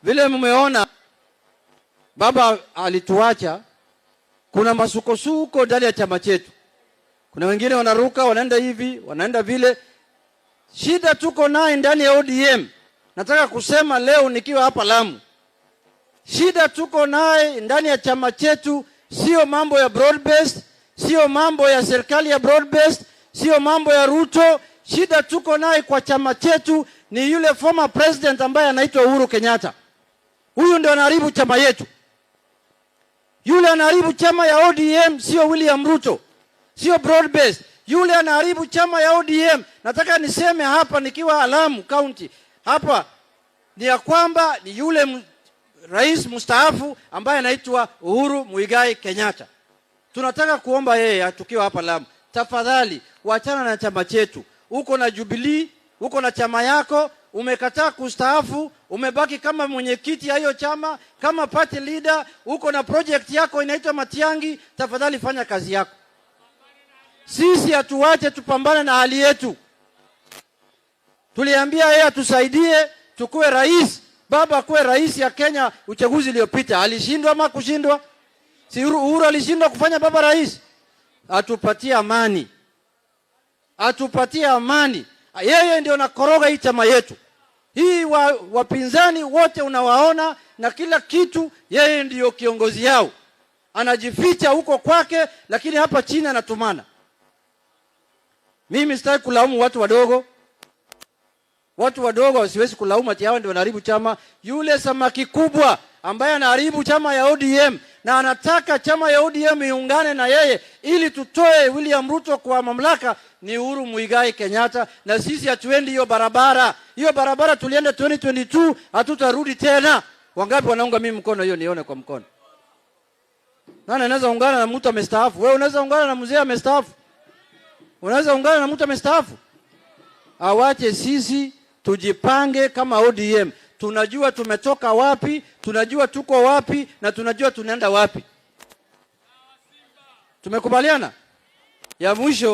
Vile mmeona baba alituacha, kuna masukosuko ndani ya chama chetu. Kuna wengine wanaruka, wanaenda hivi, wanaenda vile. Shida tuko naye ndani ya ODM. Nataka kusema leo nikiwa hapa Lamu. Shida tuko naye ndani ya chama chetu sio mambo ya broad based, sio mambo ya serikali ya broad based, sio mambo ya Ruto. Shida tuko naye kwa chama chetu ni yule former president ambaye anaitwa Uhuru Kenyatta. Huyu ndio anaharibu chama yetu. Yule anaharibu chama ya ODM sio William Ruto, sio broad based. Yule anaharibu chama ya ODM. Nataka niseme hapa nikiwa Lamu County hapa ni ya kwamba ni yule rais mstaafu ambaye anaitwa Uhuru Muigai Kenyatta. Tunataka kuomba yeye tukiwa hapa Lamu, tafadhali waachana na chama chetu. Uko na Jubilee, uko na chama yako, umekataa kustaafu, umebaki kama mwenyekiti ya hiyo chama, kama party leader, uko na project yako inaitwa Matiangi, tafadhali fanya kazi yako. Sisi hatuache tupambane na hali yetu. Tuliambia yeye atusaidie tukue rais. Baba kuwe rais ya Kenya uchaguzi uliopita. Alishindwa ama kushindwa? Si Uhuru alishindwa kufanya baba rais? Atupatie amani. Atupatie amani. Yeye ndio nakoroga hii chama yetu. Hii wapinzani wote unawaona na kila kitu, yeye ndio kiongozi yao. Anajificha huko kwake, lakini hapa chini anatumana. Mimi sitaki kulaumu watu wadogo. Watu wadogo siwezi kulaumu ati hao ndio wanaharibu chama. Yule samaki kubwa ambaye anaharibu chama ya ODM na anataka chama ya ODM iungane na yeye ili tutoe William Ruto kwa mamlaka ni Uhuru Muigai Kenyatta, na sisi hatuendi hiyo barabara. Hiyo barabara tulienda 2022, hatutarudi tena. Wangapi wanaunga mimi mkono hiyo nione kwa mkono? Nani anaweza ungana na mtu amestaafu? Wewe unaweza ungana na mzee amestaafu? Unaweza ungana na mtu amestaafu? Awache sisi tujipange kama ODM. Tunajua tumetoka wapi, tunajua tuko wapi na tunajua tunaenda wapi. Tumekubaliana? Ya mwisho